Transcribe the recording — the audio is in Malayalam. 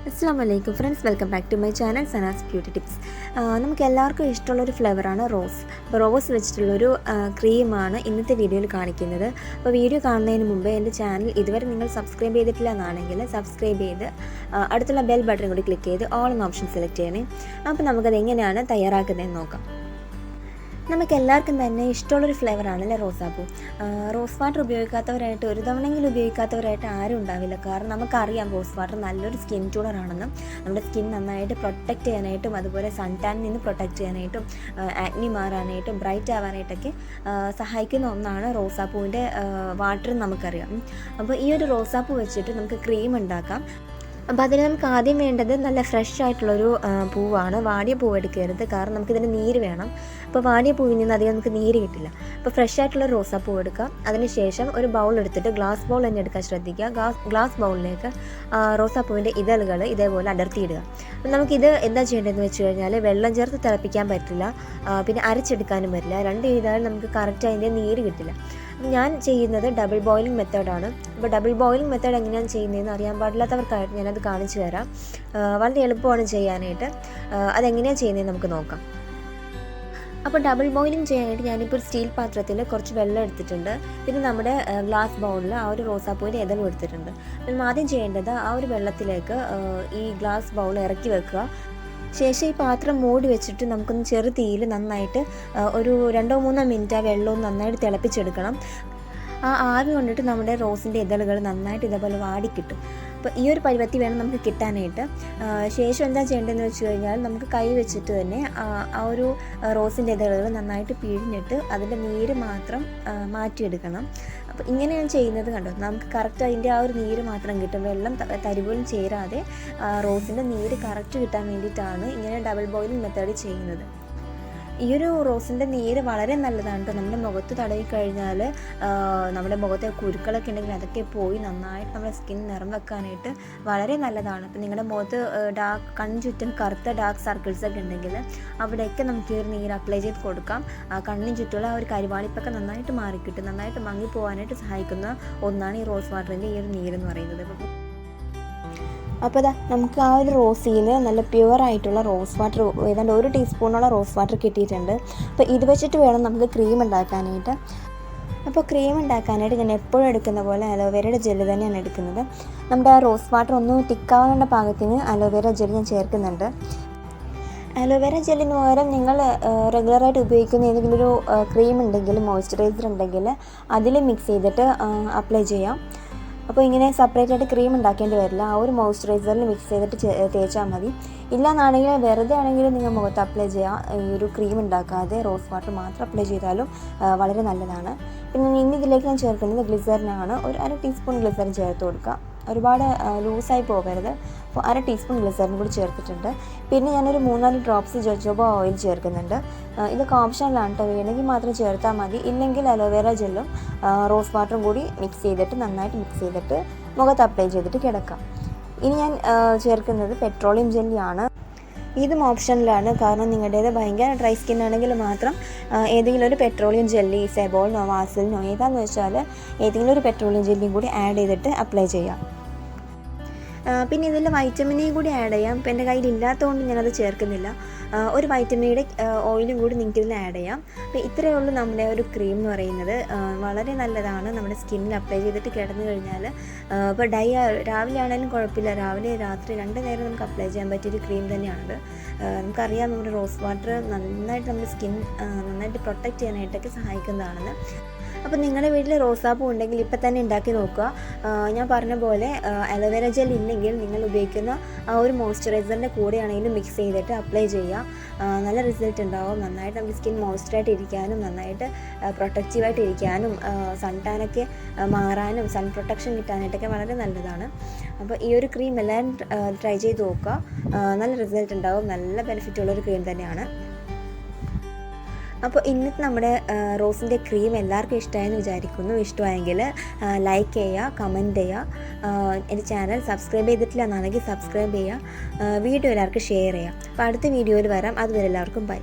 Assalamu alaikum friends, welcome back to my channel Sana's Beauty Tips. നമുക്ക് എല്ലാവർക്കും ഇഷ്ടമുള്ളൊരു ഫ്ലേവറാണ് റോസ്. അപ്പോൾ റോസ് വെച്ചിട്ടുള്ളൊരു ക്രീമാണ് ഇന്നത്തെ വീഡിയോയിൽ കാണിക്കുന്നത്. അപ്പോൾ വീഡിയോ കാണുന്നതിന് മുമ്പ് എൻ്റെ ചാനൽ ഇതുവരെ നിങ്ങൾ സബ്സ്ക്രൈബ് ചെയ്തിട്ടില്ല എന്നാണെങ്കിൽ സബ്സ്ക്രൈബ് ചെയ്ത് അടുത്തുള്ള ബെൽ ബട്ടൺ കൂടി ക്ലിക്ക് ചെയ്ത് ഓൾ എന്ന ഓപ്ഷൻ സെലക്ട് ചെയ്യണേ. അപ്പോൾ നമുക്കത് എങ്ങനെയാണ് തയ്യാറാക്കുന്നതെന്ന് നോക്കാം. നമുക്ക് എല്ലാവർക്കും തന്നെ ഇഷ്ടമുള്ളൊരു ഫ്ലേവറാണല്ലേ റോസാപ്പൂ. റോസ് വാട്ടർ ഉപയോഗിക്കാത്തവരായിട്ട് ഒരു തവണയെങ്കിലും ഉപയോഗിക്കാത്തവരായിട്ട് ആരും ഉണ്ടാവില്ല. കാരണം നമുക്കറിയാം റോസ് വാട്ടർ നല്ലൊരു സ്കിൻ ടൂണറാണെന്നും നമ്മുടെ സ്കിൻ നന്നായിട്ട് പ്രൊട്ടക്റ്റ് ചെയ്യാനായിട്ടും അതുപോലെ സൺ ടാനിൽ നിന്ന് പ്രൊട്ടക്റ്റ് ചെയ്യാനായിട്ടും ആക്നി മാറാനായിട്ടും ബ്രൈറ്റ് ആവാനായിട്ടൊക്കെ സഹായിക്കുന്ന ഒന്നാണ് റോസാപ്പൂവിൻ്റെ വാട്ടർ നമുക്കറിയാം. അപ്പോൾ ഈ ഒരു റോസാപ്പൂ വെച്ചിട്ട് നമുക്ക് ക്രീം ഉണ്ടാക്കാം. അപ്പോൾ അതിന് നമുക്ക് ആദ്യം വേണ്ടത് നല്ല ഫ്രഷ് ആയിട്ടുള്ളൊരു പൂവാണ്. വാടിയ പൂവ് എടുക്കരുത്, കാരണം നമുക്കിതിന് നീര് വേണം. അപ്പോൾ വാടിയ പൂവിൽ നിന്ന് അധികം നമുക്ക് നീര് കിട്ടില്ല. അപ്പോൾ ഫ്രഷ് ആയിട്ടുള്ള റോസാപ്പൂ എടുക്കുക. അതിനുശേഷം ഒരു ബൗൾ എടുത്തിട്ട് ഗ്ലാസ് ബൗൾ തന്നെ എടുക്കാൻ ശ്രദ്ധിക്കുക. ഗ്ലാസ് ബൗളിലേക്ക് റോസാപ്പൂവിൻ്റെ ഇതളുകൾ ഇതേപോലെ അടർത്തിയിടുക. അപ്പം നമുക്കിത് എന്താ ചെയ്യേണ്ടതെന്ന് വെച്ച് കഴിഞ്ഞാൽ വെള്ളം ചേർത്ത് തിളപ്പിക്കാൻ പറ്റില്ല, പിന്നെ അരച്ചെടുക്കാനും പറ്റില്ല. രണ്ട് ചെയ്താലും നമുക്ക് കറക്റ്റ് അതിൻ്റെ നീര് കിട്ടില്ല. ഞാൻ ചെയ്യുന്നത് ഡബിൾ ബോയിലിംഗ് മെത്തേഡാണ്. അപ്പോൾ ഡബിൾ ബോയിലിംഗ് മെത്തേഡ് എങ്ങനെയാണ് ചെയ്യുന്നതെന്ന് അറിയാൻ പാടില്ലാത്തവർക്കായിട്ട് ഞാനത് കാണിച്ചു തരാം. വളരെ എളുപ്പമാണ് ചെയ്യാനായിട്ട്. അതെങ്ങനെയാണ് ചെയ്യുന്നതെന്ന് നമുക്ക് നോക്കാം. അപ്പോൾ ഡബിൾ ബോയിലിംഗ് ചെയ്യാനായിട്ട് ഞാനിപ്പോൾ ഒരു സ്റ്റീൽ പാത്രത്തിൽ കുറച്ച് വെള്ളം എടുത്തിട്ടുണ്ട്. പിന്നെ നമ്മുടെ ഗ്ലാസ് ബൗളിൽ ആ ഒരു റോസാപ്പൂവിൻ്റെ ഇതളും എടുത്തിട്ടുണ്ട്. അപ്പം ആദ്യം ചെയ്യേണ്ടത് ആ ഒരു വെള്ളത്തിലേക്ക് ഈ ഗ്ലാസ് ബൗൾ ഇറക്കി വെക്കുക. ശേഷം ഈ പാത്രം മൂടി വെച്ചിട്ട് നമുക്കൊന്ന് ചെറു തീയിൽ നന്നായിട്ട് ഒരു 2-3 മിനിറ്റ് ആ വെള്ളവും നന്നായിട്ട് തിളപ്പിച്ചെടുക്കണം. ആ ആവി കൊണ്ടിട്ട് നമ്മുടെ റോസിൻ്റെ ഇതളുകൾ നന്നായിട്ട് ഇതേപോലെ വാടിക്കിട്ടും. അപ്പോൾ ഈ ഒരു പരുവത്തി വേണം നമുക്ക് കിട്ടാനായിട്ട്. ശേഷം എന്താ ചെയ്യേണ്ടതെന്ന് വെച്ച് കഴിഞ്ഞാൽ നമുക്ക് കൈ വെച്ചിട്ട് തന്നെ ആ ഒരു റോസിൻ്റെ ഇതളുകൾ നന്നായിട്ട് പിഴിഞ്ഞിട്ട് അതിൻ്റെ നീര് മാത്രം മാറ്റിയെടുക്കണം. അപ്പോൾ ഇങ്ങനെയാണ് ചെയ്യുന്നത്. കണ്ടോ, നമുക്ക് കറക്റ്റ് അതിൻ്റെ ആ ഒരു നീര് മാത്രം കിട്ടും. വെള്ളം തരിപോലും ചേരാതെ റോസിൻ്റെ നീര് കറക്റ്റ് കിട്ടാൻ വേണ്ടിയിട്ടാണ് ഇങ്ങനെ ഡബിൾ ബോയിലിംഗ് മെത്തേഡ് ചെയ്യുന്നത്. ഈ ഒരു റോസിൻ്റെ നീര് വളരെ നല്ലതാണ് കേട്ടോ. നമ്മുടെ മുഖത്ത് തടവി കഴിഞ്ഞാൽ നമ്മുടെ മുഖത്തെ കുരുക്കളൊക്കെ ഉണ്ടെങ്കിൽ അതൊക്കെ പോയി നന്നായിട്ട് നമ്മുടെ സ്കിൻ നിറം വെക്കാനായിട്ട് വളരെ നല്ലതാണ്. അപ്പം നിങ്ങളുടെ മുഖത്ത് കണ്ണിന് ചുറ്റും കറുത്ത ഡാർക്ക് സർക്കിൾസൊക്കെ ഉണ്ടെങ്കിൽ അവിടെയൊക്കെ നമുക്ക് ഈ ഒരു നീര് അപ്ലൈ ചെയ്ത് കൊടുക്കാം. കണ്ണിന് ചുറ്റുമുള്ള ആ ഒരു കരിവാളിപ്പൊക്കെ നന്നായിട്ട് മാറിക്കിട്ടും. നന്നായിട്ട് മങ്ങിപ്പോകാനായിട്ട് സഹായിക്കുന്ന ഒന്നാണ് ഈ റോസ് വാട്ടറിൻ്റെ ഈ ഒരു നീരെന്ന് പറയുന്നത്. അപ്പോൾ നമുക്ക് ആ ഒരു റോസിൽ നല്ല പ്യുവറായിട്ടുള്ള റോസ് വാട്ടർ ഏതാണ്ട് 1 ടീസ്പൂണോളം റോസ് വാട്ടർ കിട്ടിയിട്ടുണ്ട്. അപ്പോൾ ഇത് വെച്ചിട്ട് വേണം നമുക്ക് ക്രീം ഉണ്ടാക്കാനായിട്ട്. അപ്പോൾ ക്രീം ഉണ്ടാക്കാനായിട്ട് ഞാൻ എപ്പോഴും എടുക്കുന്ന പോലെ അലോവേരയുടെ ജെല്ല് തന്നെയാണ് എടുക്കുന്നത്. നമ്മുടെ ആ റോസ് വാട്ടർ ഒന്ന് തിക്കാവേണ്ട പാകത്തിന് അലോവേര ജെല്ല് ഞാൻ ചേർക്കുന്നുണ്ട്. അലോവേര ജെല്ലിന് പകരം നിങ്ങൾ റെഗുലറായിട്ട് ഉപയോഗിക്കുന്ന ഏതെങ്കിലും ഒരു ക്രീം ഉണ്ടെങ്കിൽ, മോയ്സ്ചറൈസർ ഉണ്ടെങ്കിൽ അതിൽ മിക്സ് ചെയ്തിട്ട് അപ്ലൈ ചെയ്യാം. അപ്പോൾ ഇങ്ങനെ സെപ്പറേറ്റ് ആയിട്ട് ക്രീം ഉണ്ടാക്കേണ്ടി വരില്ല. ആ ഒരു മോയ്സ്ചറൈസറിൽ മിക്സ് ചെയ്തിട്ട് തേച്ചാൽ മതി. ഇല്ലയെന്നാണെങ്കിൽ വെറുതെ ആണെങ്കിലും നിങ്ങൾ മുഖത്ത് അപ്ലൈ ചെയ്യാം. ഈ ഒരു ക്രീം ഉണ്ടാക്കാതെ റോസ് വാട്ടർ മാത്രം അപ്ലൈ ചെയ്താലും വളരെ നല്ലതാണ്. പിന്നെ ഇനി ഇതിലേക്ക് ഞാൻ ചേർക്കുന്നത് ഗ്ലിസറിനാണ്. ഒരു 1/2 ടീസ്പൂൺ ഗ്ലിസറിൻ ചേർത്ത് കൊടുക്കുക. ഒരുപാട് ലൂസായി പോകരുത്. അപ്പോൾ 1/2 ടീസ്പൂൺ ഗ്ലിസറിൻ കൂടി ചേർത്തിട്ടുണ്ട്. പിന്നെ ഞാനൊരു 3-4 ഡ്രോപ്സ് ജോജോബ ഓയിൽ ചേർക്കുന്നുണ്ട്. ഇതൊക്കെ ഓപ്ഷനിലാണ് കേട്ടോ. വേണമെങ്കിൽ മാത്രം ചേർത്താൽ മതി. ഇല്ലെങ്കിൽ അലോവേര ജെല്ലും റോസ് വാട്ടറും കൂടി മിക്സ് ചെയ്തിട്ട് നന്നായിട്ട് മിക്സ് ചെയ്തിട്ട് മുഖത്ത് അപ്ലൈ ചെയ്തിട്ട് കിടക്കാം. ഇനി ഞാൻ ചേർക്കുന്നത് പെട്രോളിയം ജെല്ലിയാണ്. ഇതും ഓപ്ഷനിലാണ്. കാരണം നിങ്ങളുടേത് ഭയങ്കര ഡ്രൈ സ്കിൻ ആണെങ്കിൽ മാത്രം ഏതെങ്കിലും ഒരു പെട്രോളിയം ജെല്ലി, സെബോളിനോ വാസലിനോ ഏതാണെന്ന് വെച്ചാൽ ഏതെങ്കിലും ഒരു പെട്രോളിയം ജെല്ലിയും കൂടി ആഡ് ചെയ്തിട്ട് അപ്ലൈ ചെയ്യാം. പിന്നെ ഇതിൽ വൈറ്റമിൻ ഇ കൂടി ആഡ് ചെയ്യാം. ഇപ്പോൾ എൻ്റെ കയ്യിൽ ഇല്ലാത്തതുകൊണ്ട് ഞാനത് ചേർക്കുന്നില്ല. ഒരു വൈറ്റമിൻ ഇയുടെ ഓയിലും കൂടി നിങ്ങൾക്ക് ഇതിൽ ആഡ് ചെയ്യാം. അപ്പോൾ ഇത്രയേ ഉള്ളൂ നമ്മുടെ ഒരു ക്രീം എന്ന് പറയുന്നത്. വളരെ നല്ലതാണ്. നമ്മുടെ സ്കിന്നിൽ അപ്ലൈ ചെയ്തിട്ട് കിടന്നു കഴിഞ്ഞാൽ ഇപ്പോൾ രാവിലെ ആണെങ്കിലും കുഴപ്പമില്ല, രാവിലെ രാത്രി 2 നേരം നമുക്ക് അപ്ലൈ ചെയ്യാൻ പറ്റിയൊരു ക്രീം തന്നെയാണത്. നമുക്കറിയാം നമ്മുടെ റോസ് വാട്ടർ നന്നായിട്ട് നമ്മുടെ സ്കിൻ നന്നായിട്ട് പ്രൊട്ടക്റ്റ് ചെയ്യാനായിട്ടൊക്കെ സഹായിക്കുന്നതാണെന്ന്. അപ്പോൾ നിങ്ങളുടെ വീട്ടിൽ റോസാപ്പൂ ഉണ്ടെങ്കിൽ ഇപ്പം തന്നെ ഉണ്ടാക്കി നോക്കുക. ഞാൻ പറഞ്ഞ പോലെ അലോവേര ജെൽ ഇല്ലെങ്കിൽ നിങ്ങൾ ഉപയോഗിക്കുന്ന ആ ഒരു മോയ്സ്ചറൈസറിൻ്റെ കൂടെയാണെങ്കിലും മിക്സ് ചെയ്തിട്ട് അപ്ലൈ ചെയ്യുക. നല്ല റിസൾട്ട് ഉണ്ടാവും. നന്നായിട്ട് നമ്മുടെ സ്കിൻ മോയ്സ്ചറായിട്ട് ഇരിക്കാനും നന്നായിട്ട് പ്രൊട്ടക്റ്റീവായിട്ട് ഇരിക്കാനും സൺ ടാനൊക്കെ മാറാനും സൺ പ്രൊട്ടക്ഷൻ കിട്ടാനായിട്ടൊക്കെ വളരെ നല്ലതാണ്. അപ്പോൾ ഈ ഒരു ക്രീം എല്ലാവരും ട്രൈ ചെയ്ത് നോക്കുക. നല്ല റിസൾട്ട് ഉണ്ടാവും. നല്ല ബെനിഫിറ്റുള്ളൊരു ക്രീം തന്നെയാണ്. അപ്പോൾ ഇന്നത്തെ നമ്മുടെ റോസിൻ്റെ ക്രീം എല്ലാവർക്കും ഇഷ്ടമായെന്ന് വിചാരിക്കുന്നു. ഇഷ്ടമായെങ്കിൽ ലൈക്ക് ചെയ്യുക, കമൻറ്റ് ചെയ്യുക. എൻ്റെ ചാനൽ സബ്സ്ക്രൈബ് ചെയ്തിട്ടില്ല എന്നാണെങ്കിൽ സബ്സ്ക്രൈബ് ചെയ്യുക. വീഡിയോ എല്ലാവർക്കും ഷെയർ ചെയ്യുക. അപ്പോൾ അടുത്ത വീഡിയോയിൽ വരാം. അതുവരെ എല്ലാവർക്കും ബൈ.